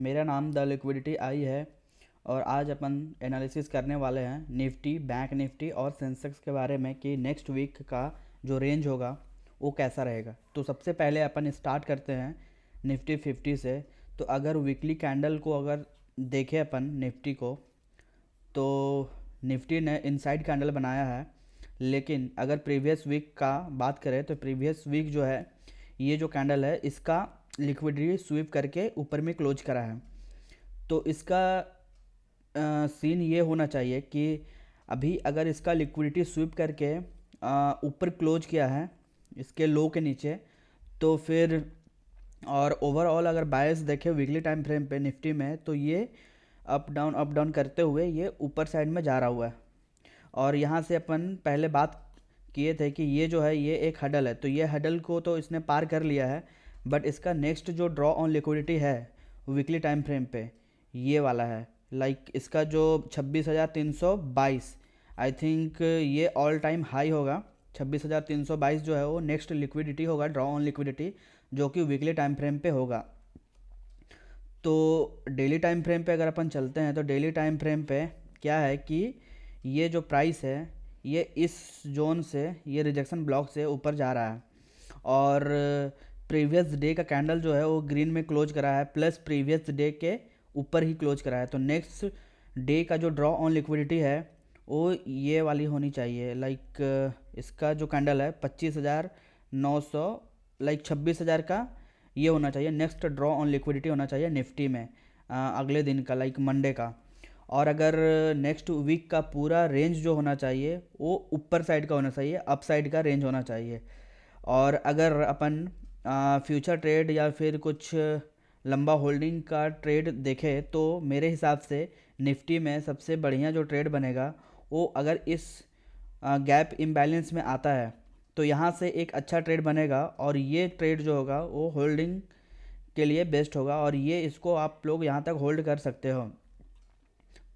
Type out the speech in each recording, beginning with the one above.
मेरा नाम the liquidity आई है और आज अपन एनालिसिस करने वाले हैं निफ्टी, बैंक निफ्टी और सेंसेक्स के बारे में कि नेक्स्ट वीक का जो रेंज होगा वो कैसा रहेगा। तो सबसे पहले अपन स्टार्ट करते हैं निफ्टी 50 से। तो अगर वीकली कैंडल को अगर देखें अपन निफ्टी को, तो निफ्टी ने इनसाइड कैंडल बनाया है। लेकिन अगर प्रीवियस वीक का बात करें तो प्रीवियस वीक जो है, ये जो कैंडल है इसका लिक्विडिटी स्वीप करके ऊपर में क्लोज करा है। तो इसका सीन ये होना चाहिए कि अभी अगर इसका लिक्विडिटी स्वीप करके ऊपर क्लोज किया है इसके लो के नीचे, तो फिर और ओवरऑल अगर बायस देखें वीकली टाइम फ्रेम पे निफ्टी में, तो ये अप डाउन करते हुए ये ऊपर साइड में जा रहा हुआ है। और यहाँ से अपन पहले बात किए थे कि ये जो है ये एक हडल है, तो ये हडल को तो इसने पार कर लिया है। बट इसका नेक्स्ट जो ड्रॉ ऑन लिक्विडिटी है वीकली टाइम फ्रेम पे, ये वाला है। इसका जो 26,322, आई थिंक ये ऑल टाइम हाई होगा। 26,322 जो है वो नेक्स्ट लिक्विडिटी होगा, ड्रॉ ऑन लिक्विडिटी, जो कि वीकली टाइम फ्रेम पे होगा। तो डेली टाइम फ्रेम पे अगर अपन चलते हैं तो डेली टाइम फ्रेम पे क्या है कि ये जो प्राइस है ये इस जोन से, ये रिजेक्शन ब्लॉक से ऊपर जा रहा है। और प्रीवियस डे का कैंडल जो है वो ग्रीन में क्लोज करा है, प्लस प्रीवियस डे के ऊपर ही क्लोज करा है। तो नेक्स्ट डे का जो ड्रॉ ऑन लिक्विडिटी है वो ये वाली होनी चाहिए। इसका जो कैंडल है 25,900, 26,000 का ये होना चाहिए। नेक्स्ट ड्रॉ ऑन लिक्विडिटी होना चाहिए निफ्टी में अगले दिन का, मंडे का। और अगर नेक्स्ट वीक का पूरा रेंज जो होना चाहिए वो ऊपर साइड का होना चाहिए, अप साइड का रेंज होना चाहिए। और अगर अपन फ्यूचर ट्रेड या फिर कुछ लंबा होल्डिंग का ट्रेड देखें, तो मेरे हिसाब से निफ्टी में सबसे बढ़िया जो ट्रेड बनेगा वो अगर इस गैप इम्बैलेंस में आता है, तो यहाँ से एक अच्छा ट्रेड बनेगा। और ये ट्रेड जो होगा वो होल्डिंग के लिए बेस्ट होगा, और ये इसको आप लोग यहाँ तक होल्ड कर सकते हो।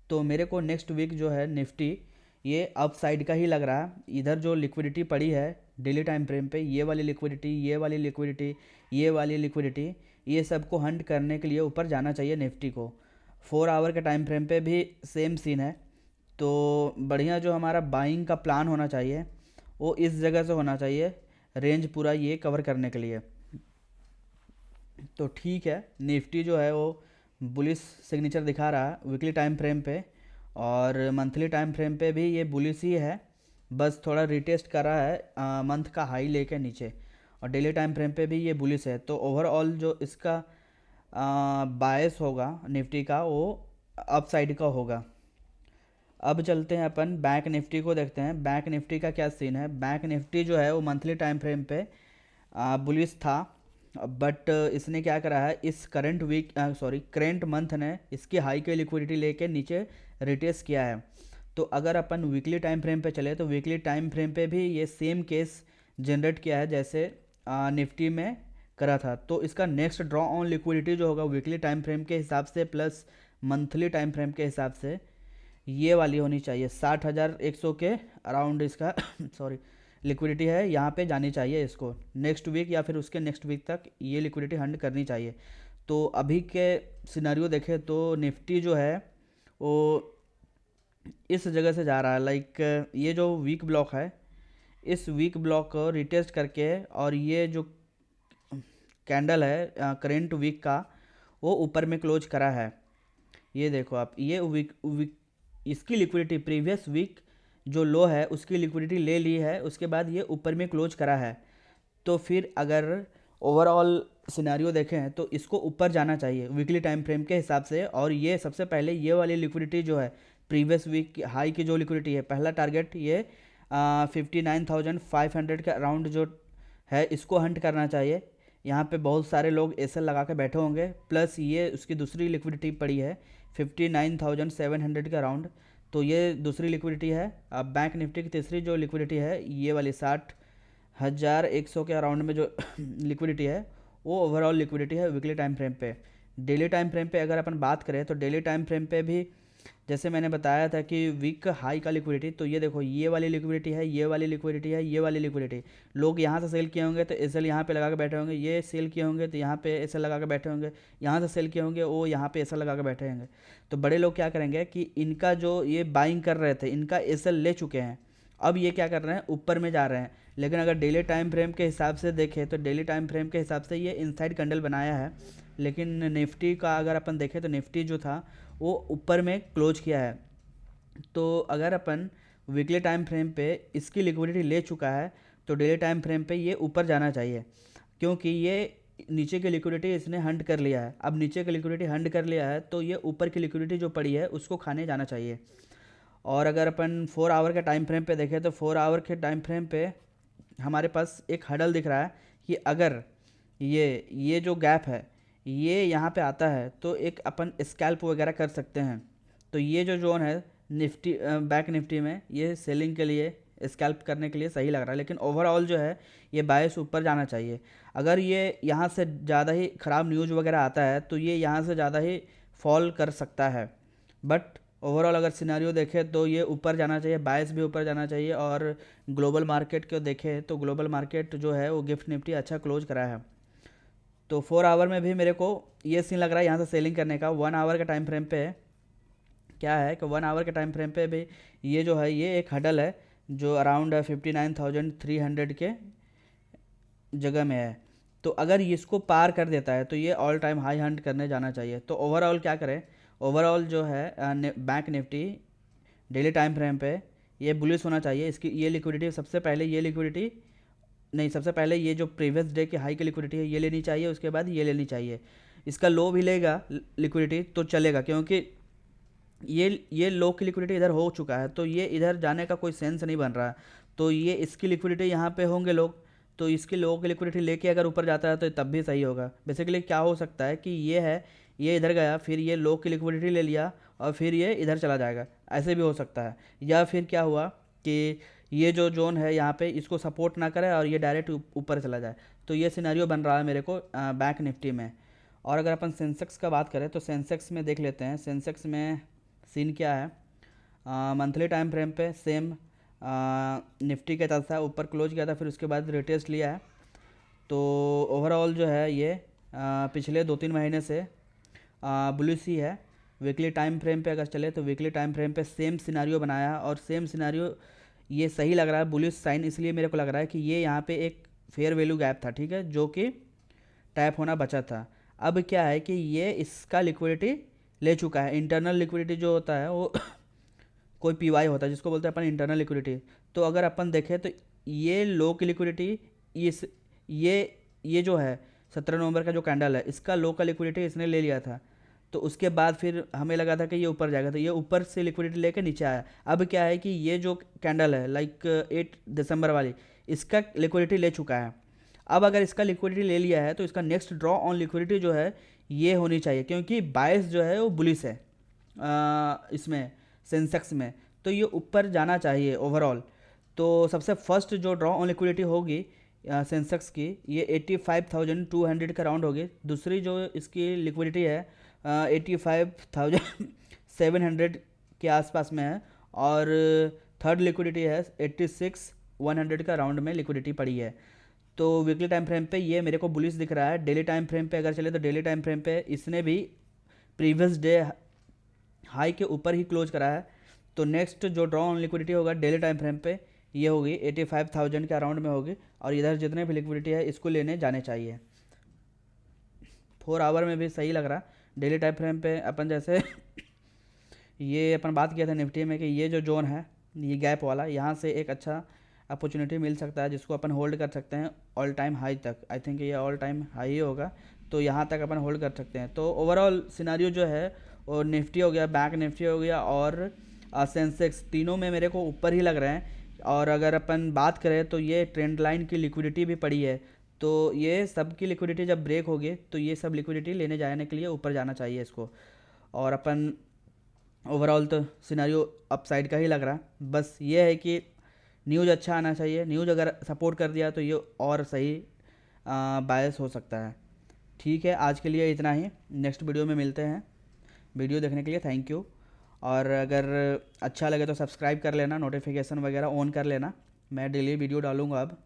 तो मेरे को नेक्स्ट वीक जो है निफ्टी ये अप साइड का ही लग रहा है। इधर जो लिक्विडिटी पड़ी है डेली टाइम फ्रेम पे, ये वाली लिक्विडिटी, ये वाली लिक्विडिटी, ये वाली लिक्विडिटी, ये सबको हंट करने के लिए ऊपर जाना चाहिए निफ्टी को। 4 आवर के टाइम फ्रेम पे भी सेम सीन है। तो बढ़िया जो हमारा बाइंग का प्लान होना चाहिए वो इस जगह से होना चाहिए, रेंज पूरा ये कवर करने के लिए। तो ठीक है, निफ्टी जो है वो बुलिश सिग्नेचर दिखा रहा है वीकली टाइम फ्रेम पे, और मंथली टाइम फ्रेम पे भी ये बुलिश ही है। बस थोड़ा रिटेस्ट कर रहा है मंथ का हाई लेके नीचे। और डेली टाइम फ्रेम पे भी ये बुलिश है। तो ओवरऑल जो इसका बायस होगा निफ्टी का वो अप साइड का होगा। अब चलते हैं अपन बैंक निफ्टी को देखते हैं। बैंक निफ्टी का क्या सीन है। बैंक निफ्टी जो है वो मंथली टाइम फ्रेम पे बुलिश था। बट इसने क्या करा है, इस करंट वीक करंट मंथ ने इसकी हाई की लिक्विडिटी लेके नीचे रिटेस किया है। तो अगर अपन वीकली टाइम फ्रेम पे चले तो वीकली टाइम फ्रेम पे भी ये सेम केस जनरेट किया है जैसे निफ्टी में करा था। तो इसका नेक्स्ट ड्रॉ ऑन लिक्विडिटी जो होगा वीकली टाइम फ्रेम के हिसाब से प्लस मंथली टाइम फ्रेम के हिसाब से ये वाली होनी चाहिए। 60,100 के अराउंड इसका सॉरी लिक्विडिटी है, यहाँ पे जानी चाहिए इसको। नेक्स्ट वीक या फिर उसके नेक्स्ट वीक तक ये लिक्विडिटी हंड करनी चाहिए। तो अभी के सिनारियो देखें तो निफ्टी जो है वो इस जगह से जा रहा है। ये जो वीक ब्लॉक है, इस वीक ब्लॉक को रिटेस्ट करके, और ये जो कैंडल है करेंट वीक का, वो ऊपर में क्लोज करा है। ये देखो आप, ये वीक इसकी लिक्विडिटी प्रीवियस वीक जो लो है उसकी लिक्विडिटी ले ली है, उसके बाद ये ऊपर में क्लोज करा है। तो फिर अगर ओवरऑल सिनेरियो देखें तो इसको ऊपर जाना चाहिए वीकली टाइम फ्रेम के हिसाब से। और ये सबसे पहले ये वाली लिक्विडिटी जो है प्रीवियस वीक हाई की जो लिक्विडिटी है, पहला टारगेट ये 59,500 के अराउंड जो है इसको हंट करना चाहिए। यहाँ पे बहुत सारे लोग एसएल लगा के बैठे होंगे, प्लस ये उसकी दूसरी लिक्विडिटी पड़ी है 59,700 के अराउंड। तो ये दूसरी लिक्विडिटी है। अब बैंक निफ्टी की तीसरी जो लिक्विडिटी है ये वाली 60,100 के अराउंड में जो लिक्विडिटी है वो ओवरऑल लिक्विडिटी है वीकली टाइम फ्रेम पे। डेली टाइम फ्रेम पे अगर अपन बात करें तो डेली टाइम फ्रेम पे भी जैसे मैंने बताया था कि वीक हाई का लिक्विडिटी, तो ये देखो ये वाली लिक्विडिटी है, ये वाली लिक्विडिटी है, ये वाली लिक्विडिटी। लोग यहाँ से सेल किए होंगे तो एसएल यहाँ पे लगा के बैठे होंगे, ये सेल किए होंगे तो यहाँ पे एसएल लगा के बैठे होंगे, यहाँ से सेल किए होंगे वो यहाँ पे एसएल लगा के बैठे होंगे। तो बड़े लोग क्या करेंगे कि इनका जो ये बाइंग कर रहे थे, इनका एसएल ले चुके हैं, अब ये क्या कर रहे हैं, ऊपर में जा रहे हैं। लेकिन अगर डेली टाइम फ्रेम के हिसाब से देखें तो डेली टाइम फ्रेम के हिसाब से ये इनसाइड कैंडल बनाया है। लेकिन निफ्टी का अगर अपन देखें तो निफ्टी जो था वो ऊपर में क्लोज किया है। तो अगर अपन वीकली टाइम फ्रेम पे इसकी लिक्विडिटी ले चुका है तो डेली टाइम फ्रेम पे ये ऊपर जाना चाहिए, क्योंकि ये नीचे की लिक्विडिटी इसने हंट कर लिया है। अब नीचे की लिक्विडिटी हंट कर लिया है तो ये ऊपर की लिक्विडिटी जो पड़ी है उसको खाने जाना चाहिए। और अगर अपन 4 आवर के टाइम फ्रेम पे देखें तो 4 आवर के टाइम फ्रेम पे हमारे पास एक हडल दिख रहा है कि अगर ये जो गैप है ये यहाँ पे आता है तो एक अपन स्कैल्प वगैरह कर सकते हैं। तो ये जो जोन है निफ्टी बैक निफ्टी में ये सेलिंग के लिए, स्कैल्प करने के लिए सही लग रहा है। लेकिन ओवरऑल जो है ये बायस ऊपर जाना चाहिए। अगर ये यहाँ से ज़्यादा ही ख़राब न्यूज़ वगैरह आता है तो ये यहाँ से ज़्यादा ही फॉल कर सकता है। बट ओवरऑल अगर सिनेरियो देखें तो ये ऊपर जाना चाहिए, बायस भी ऊपर जाना चाहिए। और ग्लोबल मार्केट को देखें तो ग्लोबल मार्केट जो है वो गिफ्ट निफ्टी अच्छा क्लोज करा है। तो 4 आवर में भी मेरे को ये सीन लग रहा है यहाँ से सेलिंग करने का। 1 आवर के टाइम फ्रेम पे क्या है कि 1 आवर के टाइम फ्रेम पे भी ये जो है ये एक हडल है जो अराउंड 59,300 के जगह में है। तो अगर इसको पार कर देता है तो ये ऑल टाइम हाई हंट करने जाना चाहिए। तो ओवरऑल क्या करें, ओवरऑल जो है bank Nifty daily time frame पे ये बुलिश होना चाहिए। इसकी ये लिक्विडिटी सबसे पहले, ये लिक्विडिटी नहीं, सबसे पहले ये जो प्रीवियस डे की हाई की लिक्विडिटी है ये लेनी चाहिए, उसके बाद ये लेनी चाहिए। इसका लो भी लेगा लिक्विडिटी तो चलेगा, क्योंकि ये लो की लिक्विडिटी इधर हो चुका है तो ये इधर जाने का कोई सेंस नहीं बन रहा है। तो ये इसकी लिक्विडिटी यहाँ पे होंगे लोग, तो इसकी लो की लिक्विडिटी लेके अगर ऊपर जाता है तो तब भी सही होगा। बेसिकली क्या हो सकता है कि ये है, ये इधर गया, फिर ये लो की लिक्विडिटी ले लिया और फिर ये इधर चला जाएगा, ऐसे भी हो सकता है। या फिर क्या हुआ कि ये जो जोन है यहाँ पे इसको सपोर्ट ना करे और ये डायरेक्ट ऊपर चला जाए। तो ये सिनेरियो बन रहा है मेरे को बैंक निफ्टी में। और अगर अपन सेंसेक्स का बात करें तो सेंसेक्स में देख लेते हैं, सेंसेक्स में सीन क्या है। मंथली टाइम फ्रेम पे सेम निफ्टी के तरफ था, ऊपर क्लोज किया था, फिर उसके बाद रिटेस्ट लिया है। तो ओवरऑल जो है ये पिछले 2-3 महीने से बुलिश ही है। वीकली टाइम फ्रेम पे अगर चले तो वीकली टाइम फ्रेम पे सेम सिनारियो बनाया और सेम सिनारियो ये सही लग रहा है। बुलिश साइन इसलिए मेरे को लग रहा है कि ये यहाँ पे एक फेयर वैल्यू गैप था, ठीक है, जो कि टैप होना बचा था। अब क्या है कि ये इसका लिक्विडिटी ले चुका है। इंटरनल लिक्विडिटी जो होता है वो कोई पीवाई होता है जिसको बोलते हैं अपन इंटरनल लिक्विडिटी। तो अगर अपन देखें तो ये लो की लिक्विडिटी, इस ये जो है 17 नवंबर का जो कैंडल है इसका लो का लिक्विडिटी इसने ले लिया था। तो उसके बाद फिर हमें लगा था कि ये ऊपर जाएगा, तो ये ऊपर से लिक्विडिटी लेके नीचे आया। अब क्या है कि ये जो कैंडल है लाइक 8 दिसंबर वाली, इसका लिक्विडिटी ले चुका है। अब अगर इसका लिक्विडिटी ले लिया है तो इसका नेक्स्ट ड्रॉ ऑन लिक्विडिटी जो है ये होनी चाहिए, क्योंकि बायस जो है वो बुलिश है इसमें सेंसेक्स में, तो ये ऊपर जाना चाहिए ओवरऑल। तो सबसे फर्स्ट जो ड्रॉ ऑन लिक्विडिटी होगी सेंसेक्स की ये 85,200 का राउंड होगी। दूसरी जो इसकी लिक्विडिटी है 85,700 के आसपास में है। और थर्ड लिक्विडिटी है 86,100 का राउंड में लिक्विडिटी पड़ी है। तो वीकली टाइम फ्रेम पे ये मेरे को बुलिश दिख रहा है। डेली टाइम फ्रेम पे अगर चले तो डेली टाइम फ्रेम पे इसने भी प्रीवियस डे हाई के ऊपर ही क्लोज करा है। तो नेक्स्ट जो ड्रॉ ऑन लिक्विडिटी होगा डेली टाइम फ्रेम पे ये होगी 85,000 के अराउंड में होगी। और इधर जितने भी लिक्विडिटी है इसको लेने जाने चाहिए। 4 आवर में भी सही लग रहा। डेली टाइम फ्रेम पे अपन जैसे ये अपन बात किया था निफ्टी में कि ये जो जोन है ये गैप वाला, यहाँ से एक अच्छा अपॉर्चुनिटी मिल सकता है जिसको अपन होल्ड कर सकते हैं ऑल टाइम हाई तक। आई थिंक ये ऑल टाइम हाई ही होगा, तो यहाँ तक अपन होल्ड कर सकते हैं। तो ओवरऑल सिनारियो जो है वो निफ्टी हो गया, बैंक निफ्टी हो गया और सेंसेक्स, तीनों में मेरे को ऊपर ही लग रहे हैं। और अगर अपन बात करें तो ये ट्रेंड लाइन की लिक्विडिटी भी पड़ी है। तो ये सब की लिक्विडिटी जब ब्रेक होगी तो ये सब लिक्विडिटी लेने जाने के लिए ऊपर जाना चाहिए इसको। और अपन ओवरऑल तो सिनेरियो अपसाइड का ही लग रहा। बस ये है कि न्यूज़ अच्छा आना चाहिए, न्यूज़ अगर सपोर्ट कर दिया तो ये और सही बायस हो सकता है। ठीक है, आज के लिए इतना ही, नेक्स्ट वीडियो में मिलते हैं। वीडियो देखने के लिए थैंक यू। और अगर अच्छा लगे तो सब्सक्राइब कर लेना, नोटिफिकेशन वगैरह ऑन कर लेना, मैं डेली वीडियो डालूंगा अब।